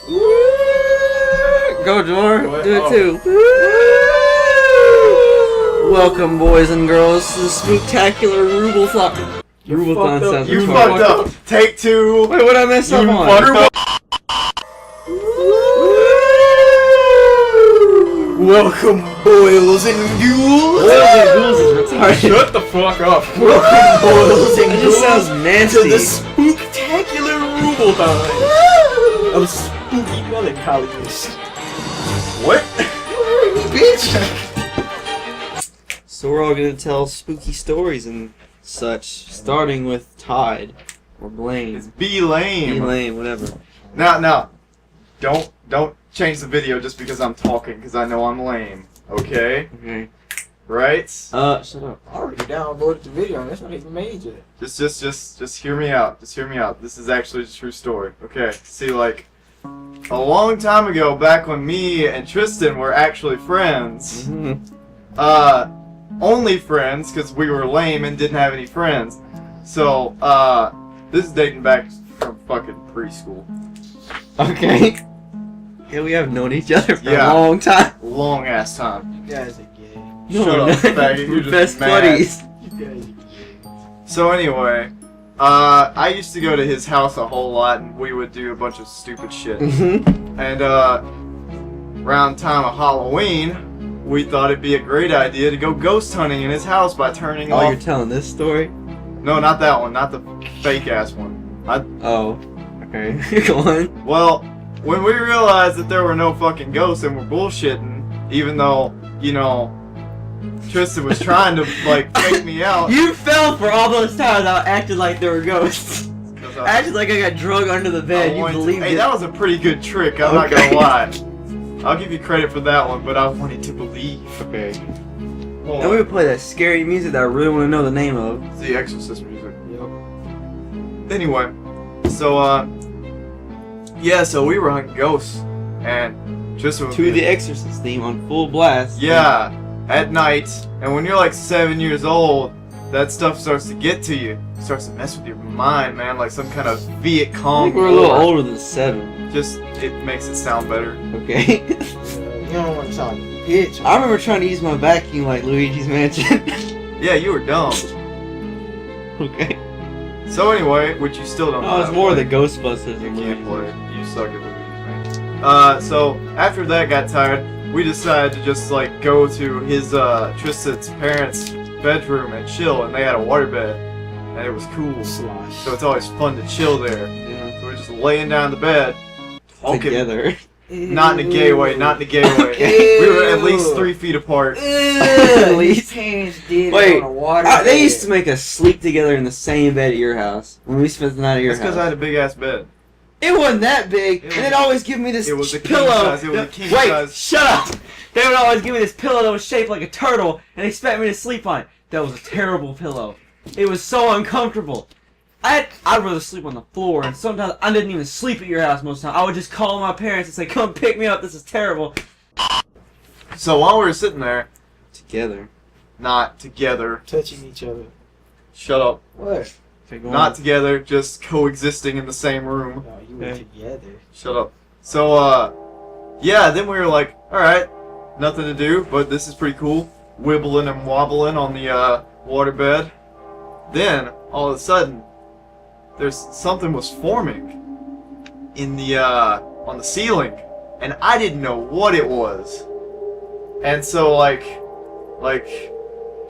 Go, Jor. What? Do it too. Welcome, boys and girls, to the Spooktacular Rooblethon. Rooblethon sounds You retarded. fucked up. Take two. Wait, what did I mess up on? Welcome, boils and ghouls. Boils and ghouls is retarded. Shut the fuck up. Welcome, boils and That ghouls. just sounds nasty. To the Spooktacular Rooblethon of spooky melancholiness. What? Bitch. So we're all gonna tell spooky stories and such, starting with Tide or Blaine. Be lame. Be lame, whatever. Now, don't change the video just because I'm talking, because I know I'm lame. Okay? Okay. Right? Shut up. I already downloaded the video and that's not even made yet. Just hear me out. Just hear me out. This is actually a true story. Okay. See, like, a long time ago, back when me and Tristan were actually friends, only friends, because we were lame and didn't have any friends. So, this is dating back from fucking preschool. Okay. Yeah, we have known each other for Yeah. a long time. Long ass time. You guys are gay. Shut up, faggot. You're We're just best mad. buddies. You guys are gay. So anyway, I used to go to his house a whole lot, and we would do a bunch of stupid shit. And around time of Halloween, we thought it'd be a great idea to go ghost hunting in his house by turning Oh, off. you're telling this story? No, not that one, not the fake ass one. Oh. Okay. Go on. Well, when we realized that there were no fucking ghosts and we're bullshitting, even though, you know, Tristan was trying to like fake me out. You fell for all those times I acted like there were ghosts. I acted like I got drugged under the bed. You believed Hey, it. that was a pretty good trick, I'm not Okay. gonna lie. I'll give you credit for that one, but I wanted to believe. Okay. Hold And we on. would play that scary music that I really want to know the name of. It's the Exorcist music. Yep. Anyway, so yeah, so we were hunting ghosts, and Tristan was To the Exorcist theme on full blast. yeah, at night, and when you're like 7 years old, that stuff starts to get to you. It starts to mess with your mind, man, like some kind of Viet I Cong think we're a little war. older than 7. Just, it makes it sound better. Okay. You don't want to talk bitch. I remember trying to use my vacuum like Luigi's Mansion. Yeah, you were dumb. Okay. So anyway, which you still don't know. Oh, it's how to more play. the Ghostbusters. You than can't Luigi's play. You suck at Luigi's Mansion. So after that got tired, we decided to just like go to his Tristan's parents' bedroom and chill, and they had a waterbed, and it was cool. Slosh. So it's always fun to chill there. Yeah. So we're just laying down in the bed, talking. Together. Not in a gay way, not in a gay way. Okay. We were at least 3 feet apart. At least. Pants did Wait, on a water they used to make us sleep together in the same bed at your house when we spent the night at your That's house. because I had a big ass bed. It wasn't that big, It and was- they'd always give me this it was a king pillow. size, it was a king Wait, size. shut up! They would always give me this pillow that was shaped like a turtle and expect me to sleep on it. That was a terrible pillow. It was so uncomfortable. I'd rather sleep on the floor, and sometimes I didn't even sleep at your house most of the time. I would just call my parents and say, "Come pick me up. This is terrible." So while we were sitting there, Together. not together, touching each other. shut up, What? Okay, go not on. together, just coexisting in the same room. No, you were Okay. together. Shut up. So, yeah, then we were like, alright, nothing to do, but this is pretty cool. Wibbling and wobbling on the, waterbed. Then, all of a sudden, something was forming in the, on the ceiling, and I didn't know what it was. And so, like,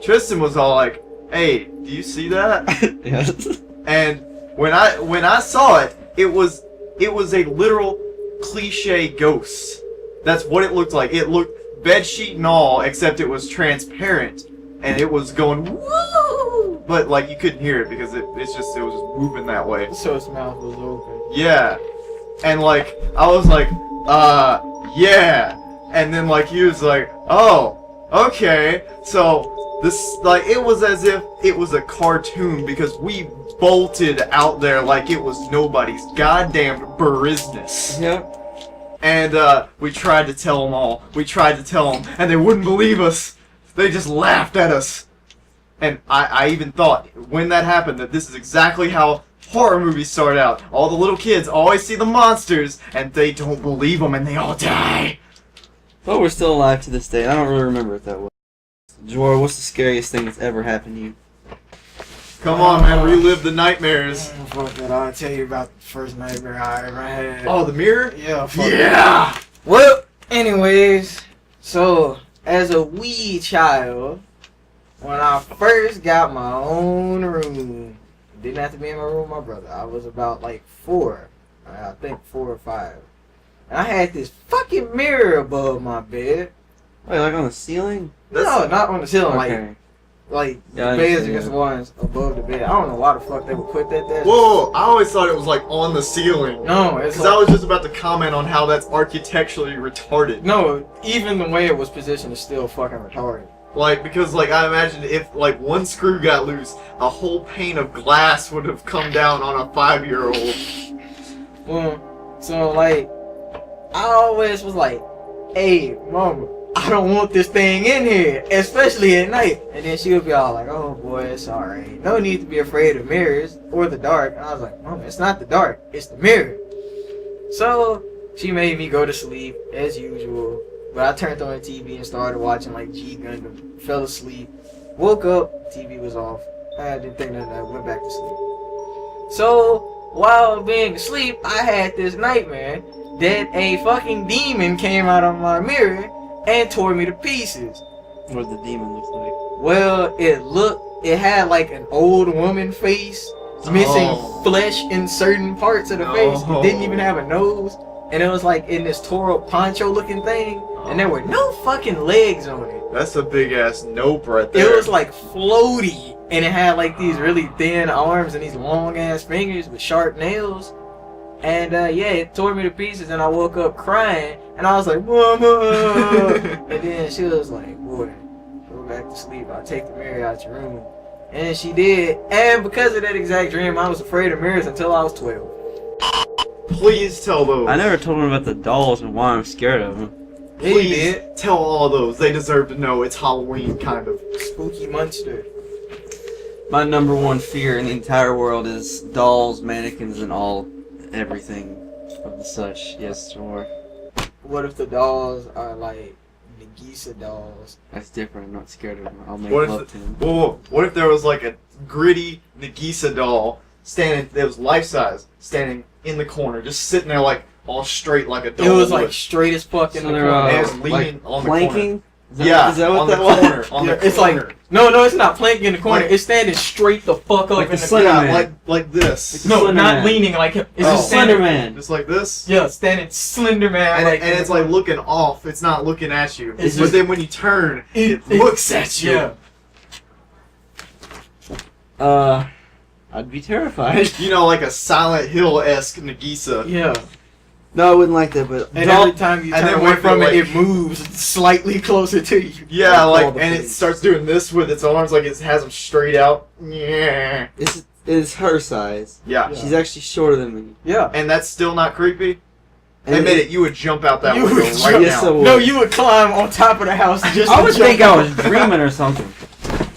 Tristan was all like, hey, do you see that? Yes. And when I saw it, it was a literal cliche ghost. That's what it looked like. It looked bedsheet and all, except it was transparent, and it was going woo, but like you couldn't hear it because it was just moving that way. So its mouth was open. Yeah, and like I was like, yeah, and then like he was like, oh, okay, so. This, like, it was as if it was a cartoon because we bolted out there like it was nobody's goddamn business. Yep. And, we tried to tell them all. We tried to tell them, and they wouldn't believe us. They just laughed at us. And I even thought, when that happened, that this is exactly how horror movies start out. All the little kids always see the monsters, and they don't believe them, and they all die. But we're still alive to this day. I don't really remember it that well. Jor, what's the scariest thing that's ever happened to you? Come on, man, relive the nightmares. Fuck it, I'll tell you about the first nightmare I ever had. Oh, the mirror? Yeah, fuck Yeah! it. Well, anyways, so as a wee child, when I first got my own room, didn't have to be in my room with my brother. I was about like 4. I think 4 or 5. And I had this fucking mirror above my bed. Wait, like on the ceiling? No, not on the ceiling, Okay. like Yeah, I the beds understand, against yeah. the ones above the bed. I don't know why the fuck they would put that there. Whoa, I always thought it was like on the ceiling. No, it's Because I like, was just about to comment on how that's architecturally retarded. no, even the way it was positioned is still fucking retarded. Like, because, like, I imagined if, like, one screw got loose, a whole pane of glass would have come down on a 5-year-old. Well, so like, I always was like, hey, mama, I don't want this thing in here, especially at night. And then she would be all like, oh boy, it's alright. No need to be afraid of mirrors or the dark. And I was like, mama, it's not the dark, it's the mirror. So she made me go to sleep as usual. But I turned on the TV and started watching like G Gundam. Fell asleep. Woke up, TV was off. I didn't think nothing. I went back to sleep. So while being asleep, I had this nightmare that a fucking demon came out of my mirror and tore me to pieces. What did the demon look like? Well, it had like an old woman face, missing Oh. flesh in certain parts of the face. No. It didn't even have a nose. And it was like in this Toro Poncho looking thing. And there were no fucking legs on it. That's a big-ass nope right there. It was like floaty. And it had like these really thin arms and these long ass fingers with sharp nails. And yeah, it tore me to pieces and I woke up crying. And I was like, Mama! And then she was like, boy, go back to sleep. I'll take the mirror out your room. And she did. And because of that exact dream, I was afraid of mirrors until I was 12. Please tell those. I never told him about the dolls and why I'm scared of them. Yeah, you Please did. tell all those. They deserve to know. It's Halloween, kind of. Spooky monster. My number one fear in the entire world is dolls, mannequins, and everything of the such. Yes, sure. What if the dolls are like Nagisa dolls? That's different. I'm not scared of them. I'll make What if love to them. Whoa, what if there was like a gritty Nagisa doll standing, that was life-size, standing in the corner, just sitting there like all straight like a doll? It was like would. straight as fuck in So the they're, corner. It was leaning on the planking? Yeah, Is that what on that the was? corner. On Yeah, the it's corner. like no, it's not planking in the corner. Like- It's standing straight the fuck up Like in the the Slender Yeah, Man. like this. No, Slender not Man. leaning like him. It's Oh. just Slender standing. Man. Just like this. Yeah, standing Slender Man. And, like and it's like looking off. It's not looking at you. It's but just- then when you turn, it looks at you. Yeah. I'd be terrified. You know, like a Silent Hill-esque Nagisa. Yeah. No, I wouldn't like that, but And every time you and turn then away with from it, it, like- it moves slightly closer to you. Yeah, Like like, all the and it police. starts doing this with its arms, like it has them straight out. Yeah. it's her size. Yeah. Yeah. She's actually shorter than me. Yeah. And that's still not creepy? And Admit it, you would jump out that You window would right jump- Yes, now. I would. No, you would climb on top of the house just I to would jump think I out. was dreaming or something.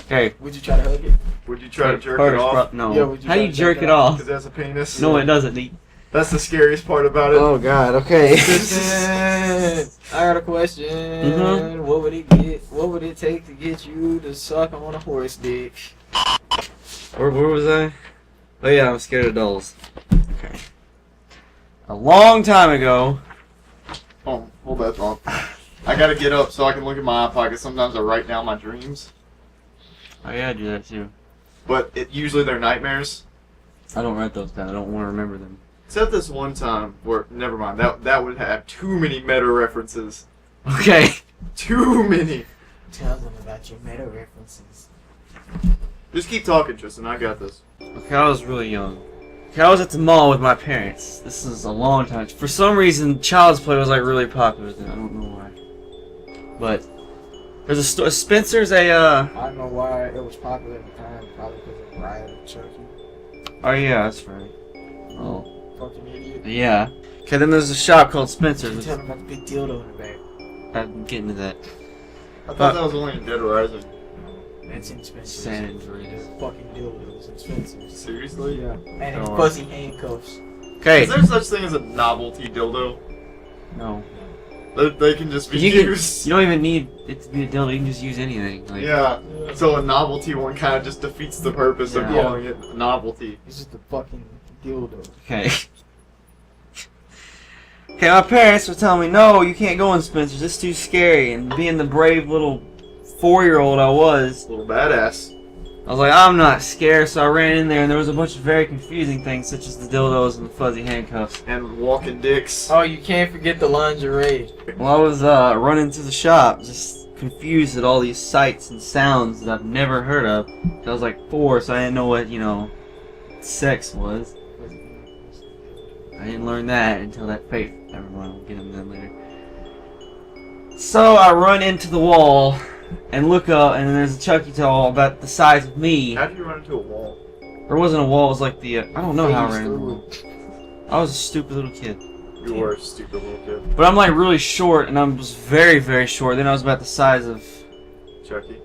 Okay. Would you try to hug it? Would you try to jerk First, it off? No. Yeah, would you How try you to jerk jerk it it off? off? Because that's a penis. No, it doesn't. He- That's the scariest part about it. Oh God. Okay. I got a question. Mhm. What would it get? What would it take to get you to suck on a horse dick? Where was I? Oh yeah, I'm scared of dolls. Okay. A long time ago. Oh, hold that thought. I gotta get up so I can look at my iPod, because sometimes I write down my dreams. Oh yeah, I do that too. But usually they're nightmares. I don't write those down. I don't want to remember them. Except this one time where, never mind, that would have too many meta references. Okay. Too many. Tell them about your meta references. Just keep talking, Tristan. I got this. Okay, I was really young. Okay, I was at the mall with my parents. This is a long time. For some reason, Child's Play was like really popular then. I don't know why. But there's a store. Spencer's a. I don't know why it was popular at the time. Probably because of Riot and Chucky. Oh yeah, that's right. Oh. Fucking idiot. Yeah. Okay, then there's a shop called Spencer's. Tell them about the big dildo in the back. I'm getting to that. I thought that was only in Dead Rising. That's expensive. San Andreas. Fucking dildo is expensive. Seriously? Yeah. And Oh. fuzzy handcuffs. Okay. Is there such thing as a novelty dildo? No. They can just be You used. don't even need it to be a dildo. You can just use anything. Like, Yeah. So a novelty one kind of just defeats the purpose of Yeah. calling it a novelty. It's just a fucking dildo. Okay. Okay, my parents were telling me, no, you can't go in Spencer's. It's too scary. And being the brave little 4-year-old I was, Little badass. I was like, I'm not scared. So I ran in there, and there was a bunch of very confusing things, such as the dildos and the fuzzy handcuffs. And walking dicks. Oh, you can't forget the lingerie. Well, I was running to the shop, just confused at all these sights and sounds that I've never heard of. I was like 4, so I didn't know what, sex was. I didn't learn that until that faith. Never mind, we'll get into that later. So I run into the wall and look up, and there's a Chucky doll about the size of me. How did you run into a wall? There wasn't a wall, it was like the, I don't know how I Phased ran into the through wall. I was a stupid little kid. You were a stupid little kid. But I'm like really short, and I was very, very short. Then I was about the size of, Chucky.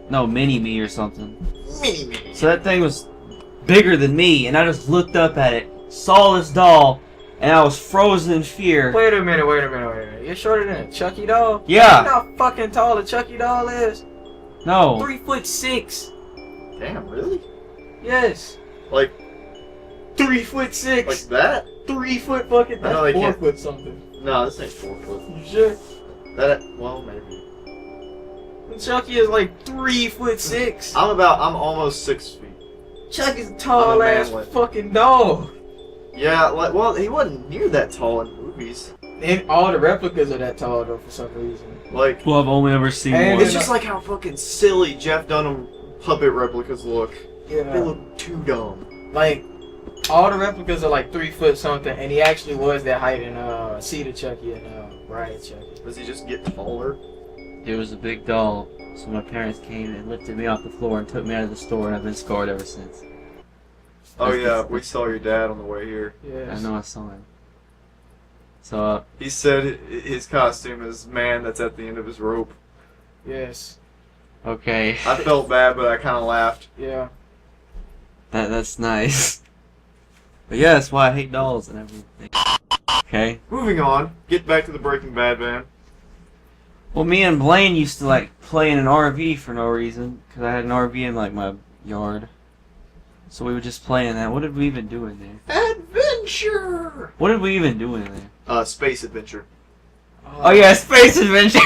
no, mini me or something. Mini. So that thing was bigger than me, and I just looked up at it, saw this doll, and I was frozen in fear. Wait a minute. You're shorter than a Chucky doll? Yeah. You know how fucking tall a Chucky doll is? No. 3'6". Damn, really? Yes. Like 3'6". like that? 3 foot fucking. I know That's they 4 can't- foot something. No, this ain't 4 foot. You sure? That well maybe. Chucky is like 3'6". I'm almost 6 feet. Chucky's a tall I'm a ass manlet. fucking dog. Yeah, well he wasn't near that tall in movies. And all the replicas are that tall though for some reason. Like Well, I've only ever seen And one. it's just like how fucking silly Jeff Dunham puppet replicas look. They Yeah. look too dumb. Like all the replicas are like 3 foot something, and he actually was that height in Cedar Chucky and Riot Chucky. Does he just get taller? It was a big doll, so my parents came and lifted me off the floor and took me out of the store, and I've been scarred ever since. Oh yeah, we saw your dad on the way here. Yes. I know I saw him. So, He said his costume is man that's at the end of his rope. Yes. okay. I felt bad, but I kind of laughed. Yeah. That's nice. But yeah, that's why I hate dolls and everything. Okay. Moving on, get back to the Breaking Bad van. Well, me and Blaine used to like play in an RV for no reason, because I had an RV in like my yard. So we would just play in that. What did we even do in there? Adventure! What did we even do in there? Space adventure. Oh yeah, Space Adventure!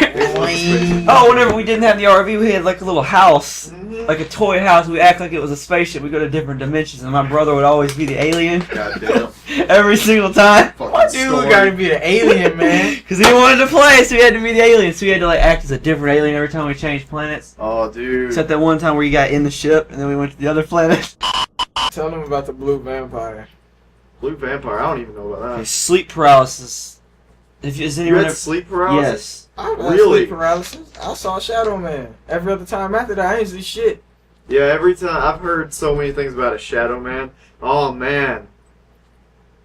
Oh, whenever we didn't have the RV, we had like a little house. Like a toy house. We act like it was a spaceship. We go to different dimensions, and my brother would always be the alien. Goddamn. Every single time. Fucking Dude, story. we gotta be the alien, man. Because he wanted to play, so he had to be the alien. So we had to like act as a different alien every time we changed planets. Oh, dude. Except that one time where you got in the ship, and then we went to the other planet. Tell them about the blue vampire. Blue vampire. I don't even know about Okay, that. sleep paralysis. Is You anyone had ever... sleep paralysis? Yes. I got Really? sleep paralysis. I saw Shadow Man. Every other time after that, I ain't see shit. Yeah, every time I've heard so many things about a Shadow Man. Oh man,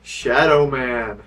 Shadow Man.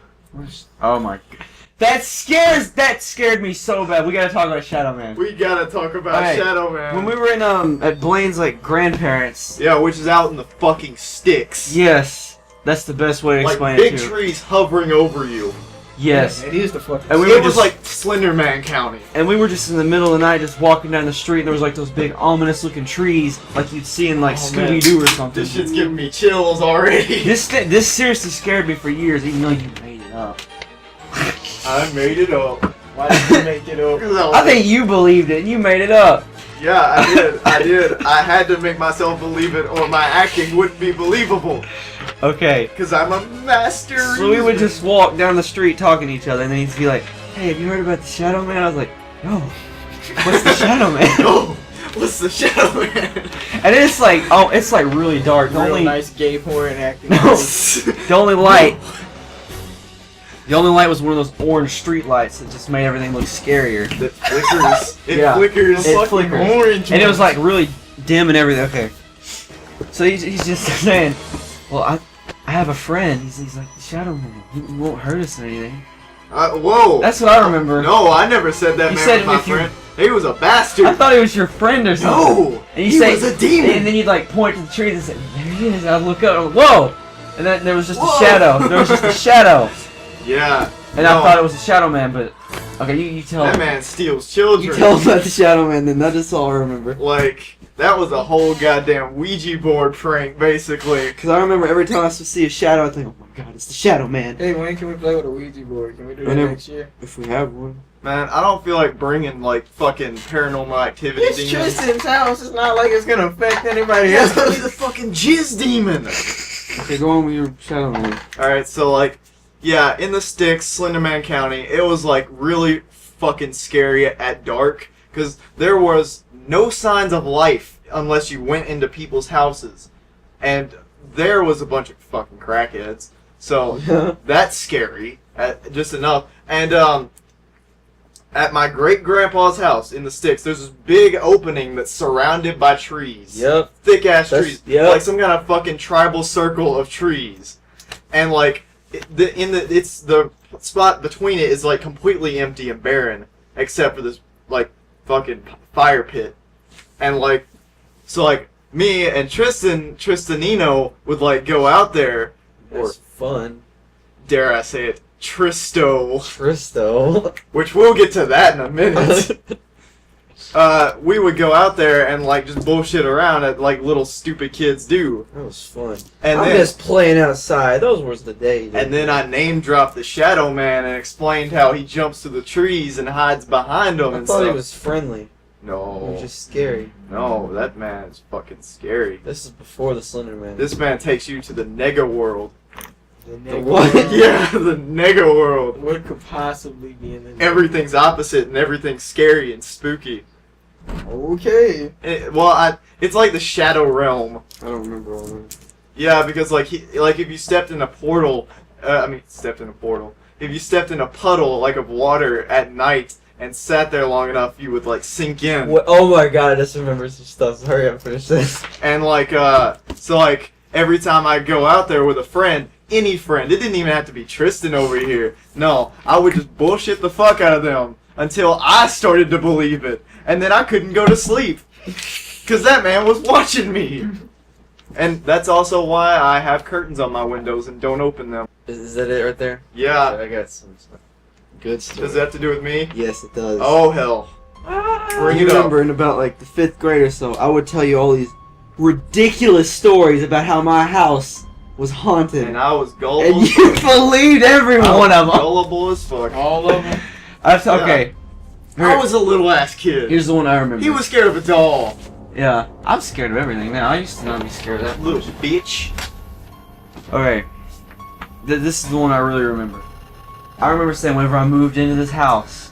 Oh my god. That scared me so bad. We gotta talk about Shadow Man. We gotta talk about Alright, Shadow Man. When we were in at Blaine's like grandparents. Yeah, which is out in the fucking sticks. Yes, that's the best way to Like explain big it too. trees hovering over you. Yes. It is the fucking. And we It were was just like Slender Man County. And we were just in the middle of the night, just walking down the street, and there was like those big ominous-looking trees, like you'd see in like Oh, man. Scooby-Doo or something. This shit's giving me chills already. This seriously scared me for years, even though you made it up. I made it up. Why did you make it up? 'Cause I was I think you believed it, and you made it up. Yeah, I did. I did. I had to make myself believe it, or my acting wouldn't be believable. Okay. Cause I'm a master. So we would just walk down the street talking to each other, and then he'd be like, "Hey, have you heard about the Shadow Man?" I was like, "No, what's the Shadow Man?" No, what's the Shadow Man? And it's like, oh, it's like really dark. The Real only, nice gay porn acting. no, the only light was one of those orange street lights that just made everything look scarier. That flickers. It Yeah. flickers. It Fucking flickers. orange. And it one. was like really dim and everything. Okay. So he's just saying, well, I have a friend. He's like the Shadow Man. He won't hurt us or anything. Whoa. That's what I remember. No, I never said that He man said was my if you friend. He was a bastard. I thought he was your friend or something. No, And you he say, was a demon. And then you'd like point to the trees and say, there he is. And I'd look up and whoa! And then there was just Whoa. a shadow. There was just a shadow. Yeah. And I thought it was the Shadow Man, but okay, you tell That him. man steals children. You tell him about the Shadow Man, then that's all I remember. Like, that was a whole goddamn Ouija board prank, basically. Because I remember every time I see a shadow, I think, oh my god, it's the Shadow Man. Hey, when can we play with a Ouija board? Can we do that Whenever. next year? If we have one. Man, I don't feel like bringing, like, fucking paranormal activity It's demons. Tristan's house. It's not like it's gonna affect anybody Yeah, else. it's gonna be the fucking jizz demon. Okay, go on with your Shadow Man. Alright, so, like, yeah, in the sticks, Slenderman County, it was, like, really fucking scary at dark. Because there was no signs of life unless you went into people's houses. And there was a bunch of fucking crackheads. So, that's scary. Just enough. And, at my great-grandpa's house in the sticks, there's this big opening that's surrounded by trees. Yep. Thick-ass That's- trees. yep. Like some kind of fucking tribal circle of trees. And, like, the spot between it is, like, completely empty and barren. Except for this, like, fucking fire pit. And, like, so, like, me and Tristanino would, like, go out there. Or, That's fun. dare I say it, Tristo. which we'll get to that in a minute. We would go out there and like just bullshit around at like little stupid kids do. That was fun. And I then miss playing outside. Those was the days. and then I name dropped the Shadow Man and explained how he jumps to the trees and hides behind them I and thought stuff. he was friendly. He No, was just scary. no, that man is fucking scary. This is before the Slender Man. This man takes you to the nega world. The what? Yeah, the nega world. What could possibly be in the Everything's opposite and everything's scary and spooky. Okay. It's like the Shadow Realm. I don't remember all that. Yeah, because like if you stepped in a portal, if you stepped in a puddle like of water at night and sat there long enough, you would like sink in. What? Oh my god, I just remember some stuff. So hurry up, finish this. And like so like every time I go out there with a friend, any friend, it didn't even have to be Tristan over here. No, I would just bullshit the fuck out of them until I started to believe it, and then I couldn't go to sleep because that man was watching me. And that's also why I have curtains on my windows and don't open them. Is that it right there? Yeah. I got some stuff. Good stuff. Does that have to do with me? Yes, it does. Oh hell. Bring you it up. remember in about like the 5th grade or so, I would tell you all these ridiculous stories about how my house was haunted. And I was gullible. And you believed every I one was of them. gullible as fuck. All of them. Okay. I was a little ass kid. Here's the one I remember. He was scared of a doll. Yeah, I'm scared of everything now. I used to not be scared of that. Little bitch. Okay. This is the one I really remember. I remember saying whenever I moved into this house,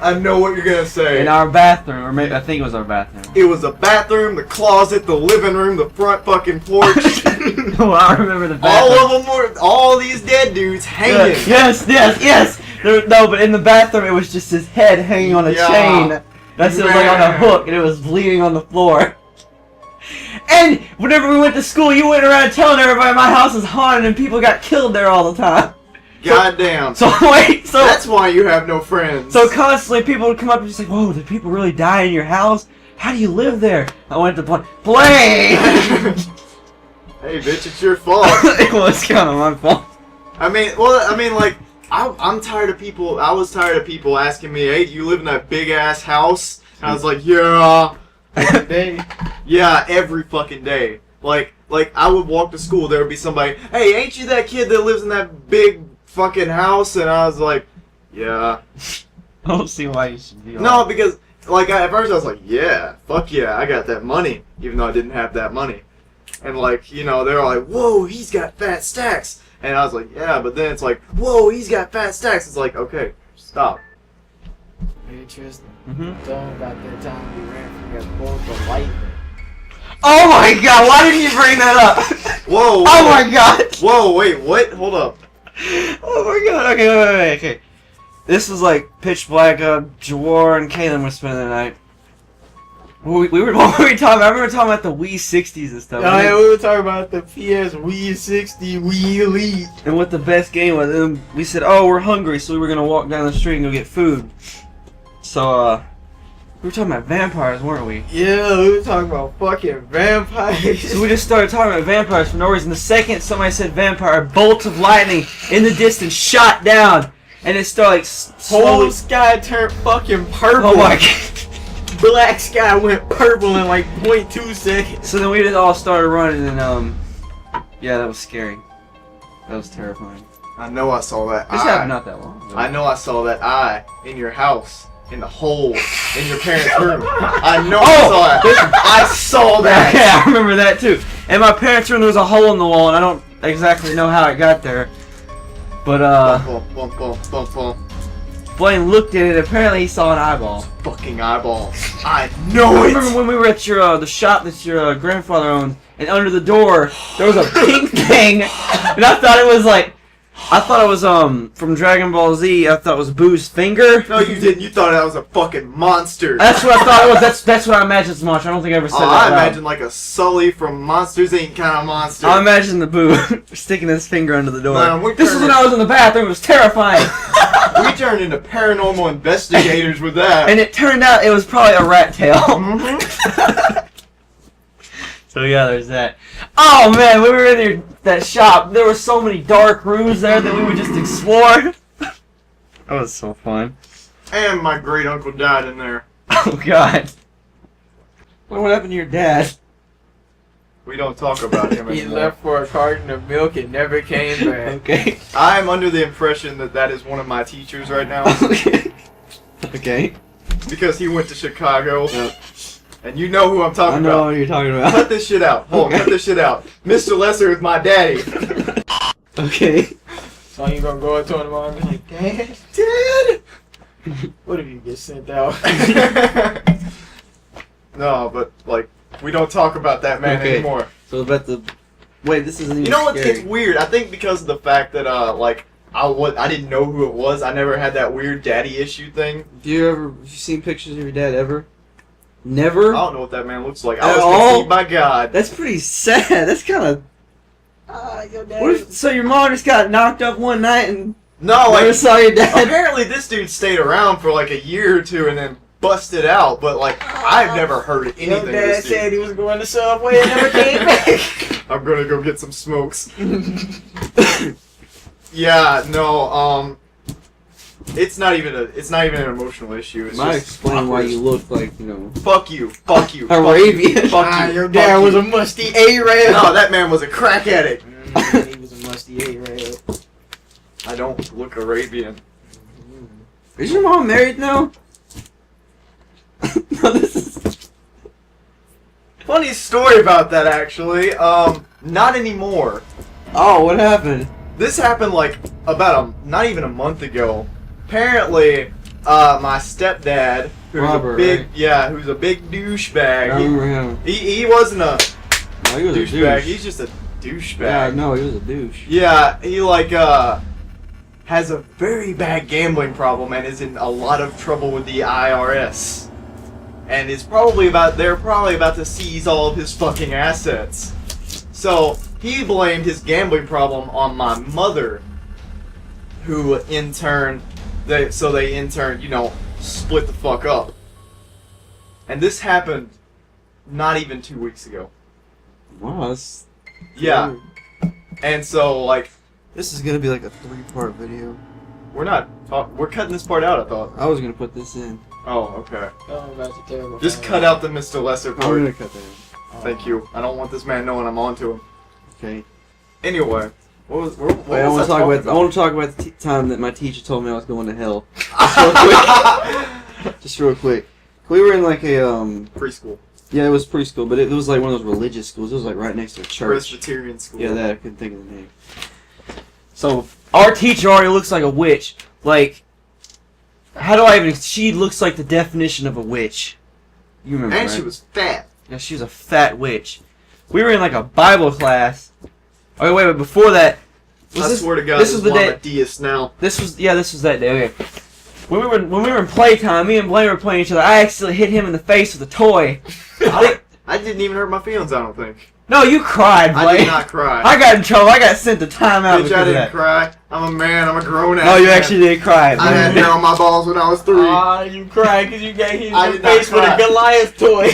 I know what you're gonna say. in our bathroom, or maybe I think it was our bathroom. It was the bathroom, the closet, the living room, the front fucking porch. No, I remember the All bathroom. of them were, all these dead dudes hanging. Yes. No, but in the bathroom, it was just his head hanging on a Yeah. chain. That's it was like on a hook, and it was bleeding on the floor. And whenever we went to school, you went around telling everybody my house is haunted, and people got killed there all the time. Goddamn. So That's why you have no friends. So constantly people would come up and just like, whoa, did people really die in your house? How do you live there? I went to play. Hey, bitch, it's your fault. It was kind of my fault. like, I'm tired of people. I was tired of people asking me, "Hey, do you live in that big ass house?" And I was like, "Yeah." Every day. Yeah, every fucking day. Like I would walk to school, there would be somebody, "Hey, ain't you that kid that lives in that big fucking house?" And I was like, "Yeah." I don't see why you should be. No, because like at first I was like, "Yeah, fuck yeah, I got that money," even though I didn't have that money. And like, you know, they're like, "Whoa, he's got fat stacks," and I was like, "Yeah," but then it's like, "Whoa, he's got fat stacks." It's like, okay, stop. Hey, Tristan. Mhm. Don't about that time we ran from your boat for lightning. Oh my god! Why didn't you bring that up? Whoa. Oh my god! Whoa, wait, what? Hold up. Oh my god! Okay, wait. Okay, this was like pitch black. Jawar and Kaylin were spending the night. What were we talking about? I remember talking about the Wii 60s and stuff. Oh, yeah, we were talking about the PS Wii 60 Wii Elite. And what the best game was. And we said, oh, we're hungry, so we were going to walk down the street and go get food. So, we were talking about vampires, weren't we? Yeah, we were talking about fucking vampires. So we just started talking about vampires for no reason. The second somebody said vampire, a bolt of lightning in the distance shot down, and it started like slowly. Whole sky turned fucking purple. Oh my god! Black sky went purple in like 0.2 seconds. So then we just all started running, and yeah, that was scary. That was terrifying. I know I saw that This eye. happened not that long ago. I know I saw that eye in your house, in the hole in your parents' room. I know I saw that. I saw that. Okay, I remember that too. In my parents' room, there was a hole in the wall, and I don't exactly know how it got there. But Bum, bum, bum, bum, bum. Blaine looked at it. Apparently, he saw an eyeball. Fucking eyeball. I know I it. remember when we were at your the shop that your grandfather owned, and under the door there was a pink thing, and I thought it was like, I thought it was from Dragon Ball Z. I thought it was Boo's finger. No, you didn't. You thought that was a fucking monster. That's what I thought it was. That's what I imagined as much. I don't think I ever said that. I out loud. imagine like a Sully from Monsters Inc. kind of monster. I imagine the Boo sticking his finger under the door. Man, This is when I was in the bathroom. It was terrifying. We turned into paranormal investigators with that. And it turned out it was probably a rat tail. Mhm. So yeah, there's that. Oh man, when we were in there, that shop, there were so many dark rooms there that we would just explore. That was so fun. And my great uncle died in there. Oh god. What happened to your dad? We don't talk about him He anymore. left for a carton of milk and never came back. Okay. I'm under the impression that that is one of my teachers right now Okay. Okay. because he went to Chicago. Yep. And you know who I'm I talking know about. what you're talking Cut about. this shit out. Hold on, Okay. cut this shit out. Mr. Lesser is my daddy. Okay. So you gonna go into him and be like, Dad? What if you get sent out? No, but like we don't talk about that man Okay. anymore. So about the wait, this isn't even You know what? scary. It's weird. I think because of the fact that like I didn't know who it was. I never had that weird daddy issue thing. Do you ever have you seen pictures of your dad ever? Never? I don't know what that man looks like. At I was all? conceived by God. That's pretty sad. That's kind of. Your What if, so your mom just got knocked up one night and No, never like saw your dad? apparently this dude stayed around for like a year or two and then busted out. But like I've never heard anything Your of dad this dude. said he was going to Subway and never came back. I'm gonna go get some smokes. Yeah, no, it's not even an emotional issue. It's Might just explain why awkward. you look like, you know, Fuck you. Fuck you. Arabian. Fuck you. Your fuck dad you. was a musty A-Rab. No, that man was a crack addict. He was a musty A-Rab. I don't look Arabian. Is your mom married now? No, this is. Funny story about that actually. Not anymore. Oh, what happened? This happened like about not even a month ago. Apparently, my stepdad, who's Robert, a big right? who's a big I douchebag. remember him. He wasn't a No, he was a douchebag. douche. He's just a douchebag. Yeah, no, he was a douche. Yeah, he like has a very bad gambling problem and is in a lot of trouble with the IRS. And they're probably about to seize all of his fucking assets. So he blamed his gambling problem on my mother, who in turn they you know, split the fuck up. And this happened not even 2 weeks ago. Wow, that's. Yeah. And so like This is gonna be like a 3-part video. we're cutting this part out, I thought. I was gonna put this in. Oh, okay. Oh, that's a terrible Just thing. cut out the Mr. Lesser I'm part. gonna cut that in. Oh. Thank you. I don't want this man knowing I'm onto him. Okay. Anyway, what was Wait, I want to talk about. I want to talk about the time that my teacher told me I was going to hell. Just real quick. We were in like a Preschool. Yeah, it was preschool, but it was like one of those religious schools. It was like right next to a church. Presbyterian school. Yeah, that I couldn't think of the name. So our teacher already looks like a witch. Like, how do I even? She looks like the definition of a witch. You remember? And right? she was fat. Yeah, she was a fat witch. We were in like a Bible class. Okay, wait, but before that, I swear to God, this was the I'm day. a deist now. This was that day. Okay. When we were in playtime, me and Blaine were playing each other. I accidentally hit him in the face with a toy. I didn't even hurt my feelings, I don't think. No, you cried, Blake. I did not cry. I got in trouble. I got sent to timeout Bitch, because I of didn't that. cry. I'm a man. I'm a grown ass. No, you man. actually did cry. I had hair on my balls when I was 3. Ah, you cried because you got hit I in the did not face with a cry. Goliath toy.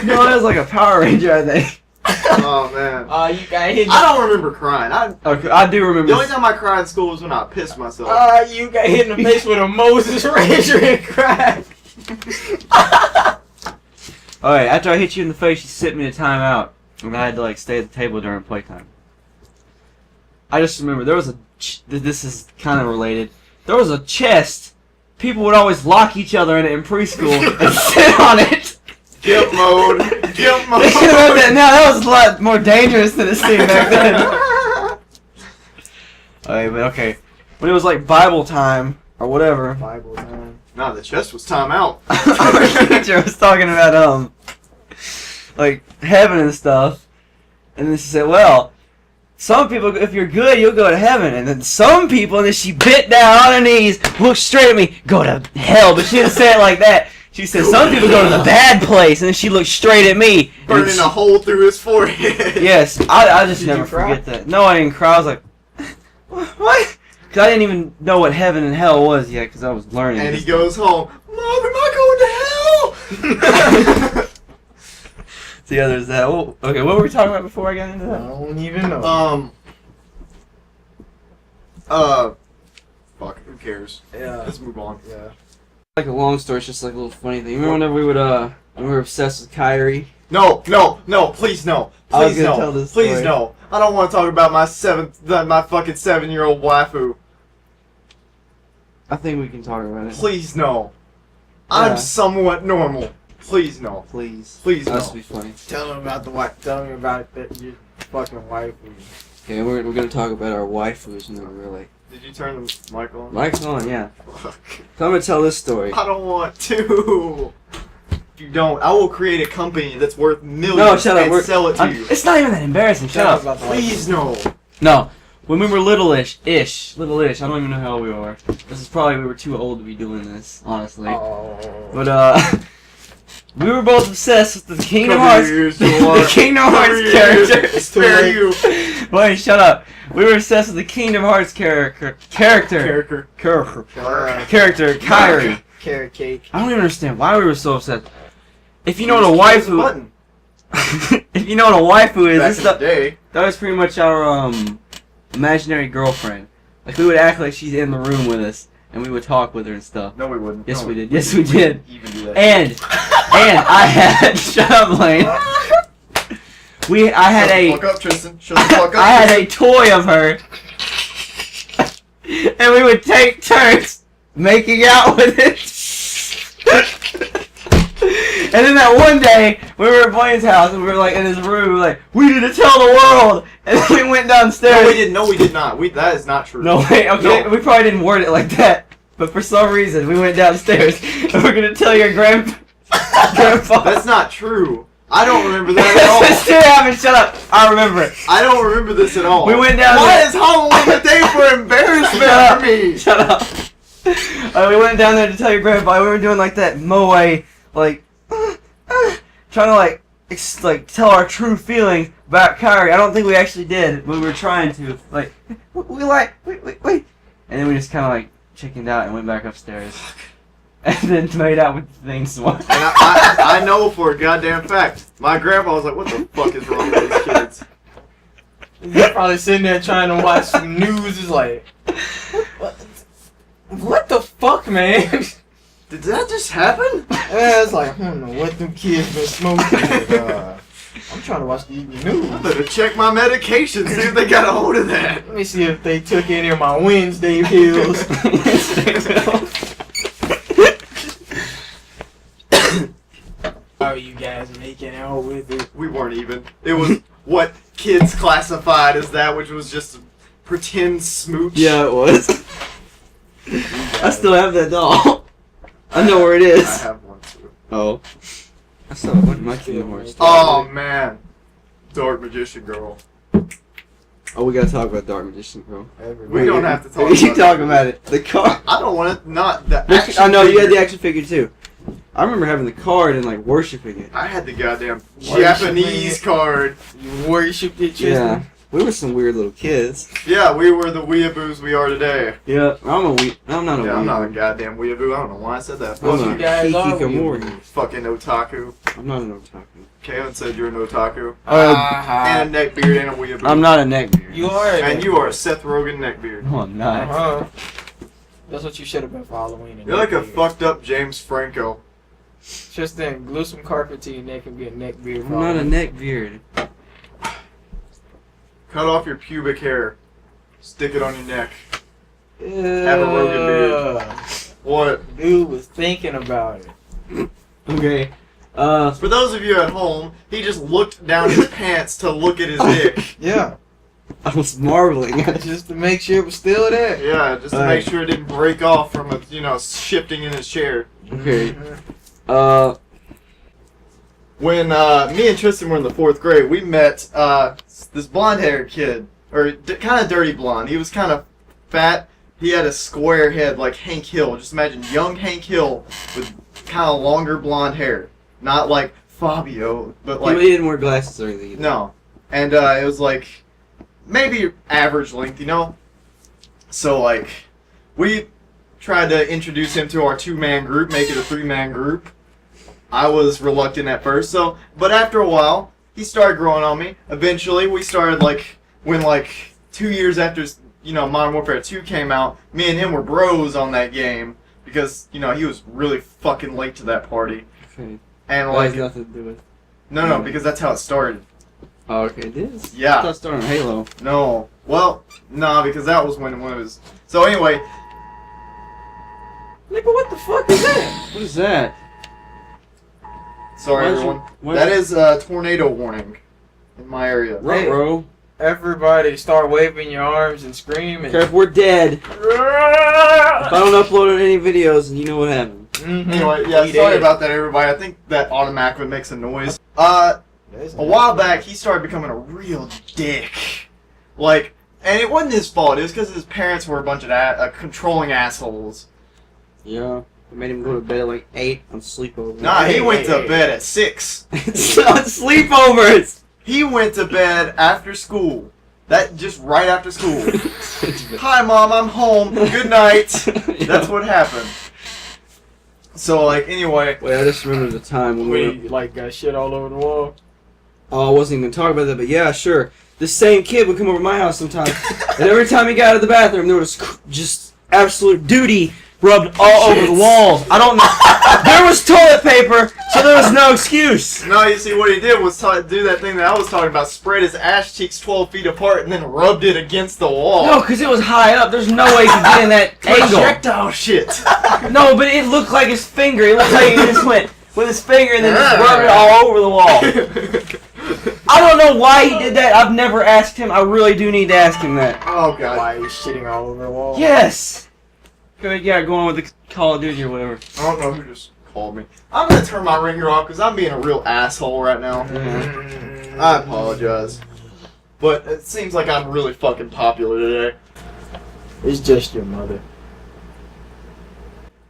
No, it was like a Power Ranger, I think. Oh man. You got hit. I don't remember crying. Okay, I do remember. The only time I cried in school was when I pissed myself. You got hit in the face with a Moses Ranger and cried. Alright, after I hit you in the face, you sent me to timeout. And I had to like stay at the table during playtime. I just remember there was a. This is kind of related. There was a chest. People would always lock each other in it in preschool and sit on it. Guilt mode. Guilt mode. No, that was a lot more dangerous than it seemed back then. Alright, but okay. When it was like Bible time or whatever. Bible time. Nah, the chest was time out. Our teacher was talking about like heaven and stuff, and then she said, "Well, some people, if you're good, you'll go to heaven, and then some people," and then she bit down on her knees, looked straight at me, "go to hell," but she didn't say it like that. She said, "Some people go to the bad place," and then she looked straight at me, Burning a hole through his forehead. Yes, I just Did never you cry? forget that. No, I didn't cry. I was like, what? Because I didn't even know what heaven and hell was yet, because I was learning. And this he goes home. Mom, am I going to hell? The other is that. Well, okay, what were we talking about before I got into I that? don't even know. Fuck, who cares? Yeah. Let's move on. Yeah. Like a long story, it's just like a little funny thing. Remember whenever when we were obsessed with Kyrie? No, please no. I was Please gonna no. tell this Please story. no. I don't want to talk about my fucking 7-year-old waifu. I think we can talk about it. Please no. Yeah. I'm somewhat normal. Please no. Please. Please That no. would be funny. Tell him about the wife. Tell me about that your fucking wife. Okay, we're gonna talk about our waifus, and then we're like, Did you turn the mic on? mic's on, yeah. Fuck. So I'm gonna tell this story. I don't want to. If you don't, I will create a company that's worth millions No, shut up. and sell it to you. It's not even that embarrassing. Shut Tell up. him about the wife. Please no. No, when we were little-ish, I don't even know how old we were. This is probably, we were too old to be doing this, honestly. Oh. But, we were both obsessed with the Kingdom Cover Hearts, your ears, the George. Kingdom Cover Hearts your character. ears. Spare you. Wait, shut up. We were obsessed with the Kingdom Hearts character, Character. Kyrie. Carrot cake. I don't even understand why we were so obsessed. If you know what a Just press the waifu, button. if you know what a waifu is, Back this in the stuff, day. that was pretty much our imaginary girlfriend. Like we would act like she's in the room with us, and we would talk with her and stuff. No, we wouldn't. Yes, No, we did. Yes, we did. Even do that. And I had shut up, Lane. I had Shut the a fuck up, Tristan. Shut the fuck up. I had a toy of her, and we would take turns making out with it. And then that one day, we were at Blaine's house, and we were like in his room, we were like, we need to tell the world. And then we went downstairs. No, we didn't. No, we did not. That is not true. No, wait, okay, No. we probably didn't word it like that. But for some reason, we went downstairs, and we're gonna tell your grandpa. That's not true. I don't remember that at all. This still happened. Shut up. I remember it. I don't remember this at all. We went down Why there. is Halloween a day for embarrassment Shut up. for me? Shut up. We went down there to tell your grandpa. We were doing like that moe, like trying to like tell our true feelings about Kyrie. I don't think we actually did, but we were trying to. Like wait, and then we just kind of like chickened out and went back upstairs, and then made out with the things. And I know for a goddamn fact, my grandpa was like, "What the fuck is wrong with these kids?" You're probably sitting there trying to watch some news. Is like, what the fuck, man? Did that just happen? Yeah, it's like, I don't know what them kids been smoking. But, I'm trying to watch the evening news. I better check my medication, see if they got a hold of that. Let me see if they took any of my Wednesday pills. How are you guys making out with it? We weren't even. It was what kids classified as that, which was just a pretend smooch. Yeah, it was. I still have that doll. I know where it I is. have one too. Oh. I still have one of my Kingdom Hearts. Oh man, Dark Magician Girl. Oh, we gotta talk about Dark Magician, bro. We don't have to talk. We can talk about it. The car. I don't want to. Not the. I know you had the action figure too. I remember having the card and like worshiping it. I had the goddamn Worshiping Japanese it. card. You worshipped it, Tristan? Yeah, we were some weird little kids. Yeah, we were the weeaboos we are today. Yeah, I'm not a I'm not a weirdo. goddamn weeaboo. I don't know why I said that. I'm you a guys are hikikomori. Fucking otaku. I'm not an otaku. Kalen said you're an otaku. Uh-huh. And a neckbeard and a weeaboo. I'm not a neckbeard. You are. And you are a Seth Rogen neckbeard. No, I'm not. Uh-huh. That's what you should have been for Halloween. You're like a fucked up James Franco. Tristan, glue some carpet to your neck and be a neck beard. I'm not a neckbeard. Cut off your pubic hair. Stick it on your neck. Have a Rogan beard. What? Dude was thinking about it. Okay. For those of you at home, he just looked down his pants to look at his dick. Yeah. I was marveling. Just to make sure it was still there. Yeah, just to make sure it didn't break off from shifting in his chair. Okay. Mhm. When me and Tristan were in the 4th grade, we met this blonde-haired kid, or kind of dirty blonde. He was kind of fat. He had a square head like Hank Hill. Just imagine young Hank Hill with kind of longer blonde hair. Not like Fabio, but like... He didn't wear glasses or anything either. No. And it was like maybe average length, you know? So like we tried to introduce him to our 2-man group, make it a 3-man group. I was reluctant at first, but after a while, he started growing on me. Eventually, we started when 2 years after, Modern Warfare 2 came out, me and him were bros on that game because, he was really fucking late to that party. Okay. And That has nothing to do with. no, because that's how it started. Oh, okay, it is. Yeah. I thought it started on Halo. No. Well, nah, because that was when it was. So anyway. Nigga, what the fuck is that? What is that? Sorry, Why'd you- everyone. why- That is a tornado warning in my area. Hey. Bro. Everybody start waving your arms and screaming. Okay, if we're dead, if I don't upload any videos, and you know what happened. Mhm. Anyway, yeah, We sorry did. about that, everybody. I think that automatically makes a noise. A while back, he started becoming a real dick. And it wasn't his fault. It was because his parents were a bunch of controlling assholes. Yeah. I made him go to bed at like 8 on sleepover. Nah, he Hey, went hey, to hey. bed at 6. It's on sleepovers! He went to bed after school. Just right after school. Hi, Mom, I'm home. Good night. That's what happened. So, anyway. Wait, I just remembered the time when we were... We got shit all over the wall. Oh, I wasn't even talking about that, but yeah, sure. The same kid would come over to my house sometimes, and every time he got out of the bathroom, there was just absolute duty rubbed all over the walls. I don't know. There was toilet paper, so there was no excuse. No, you see, what he did was do that thing that I was talking about. Spread his ass cheeks 12 feet apart and then rubbed it against the wall. No, because it was high up. There's no way he could get in that angle. Projectile shit. No, but it looked like his finger. It looked like he just went with his finger and then just rubbed it all over the wall. I don't know why he did that. I've never asked him. I really do need to ask him that. Oh, God. Why are you shitting all over the wall? Yes! Good, yeah, go on with the Call of Duty or whatever. I don't know who just called me. I'm going to turn my ringer off because I'm being a real asshole right now. Mm. I apologize. But it seems like I'm really fucking popular today. It's just your mother.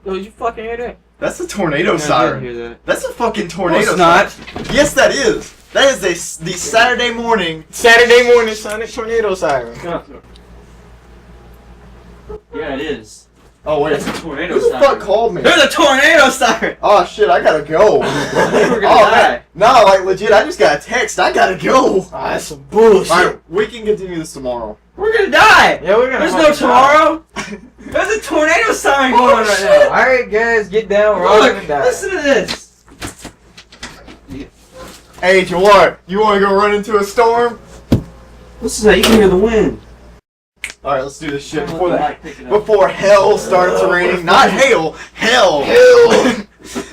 Yo, did you fucking hear that? That's a tornado I did siren. hear that. That's a fucking No, tornado it's not. siren. Yes, that is. That is the Saturday morning. Saturday morning Sonic tornado siren. Yeah, it is. Oh, wait. That's a tornado Who the siren. fuck called me? There's a tornado siren! Oh, shit, I gotta go. We're gonna Oh, die. man. No, legit, I just got a text. I gotta go. Ah, that's some bullshit. Alright, we can continue this tomorrow. We're gonna die! Yeah, we're gonna. There's no tomorrow! There's a tornado siren going on right now! Alright, guys, get down. We're all Look, gonna die. listen to this! Hey, Jawar, you wanna go run into a storm? Listen to that, you can hear the wind. Alright, let's do this shit Before before hell starts raining. Not hail, hell. Hell.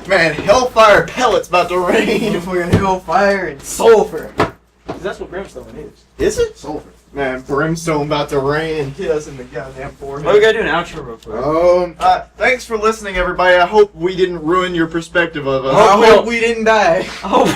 Man, hellfire pellets about to rain. We're gonna hellfire and sulfur. 'Cause that's what brimstone is. Is it? Sulfur. Man, brimstone about to rain and hit us in the goddamn forehead. Oh, we gotta do an outro real quick. Thanks for listening, everybody. I hope we didn't ruin your perspective of us. I hope we didn't die. I hope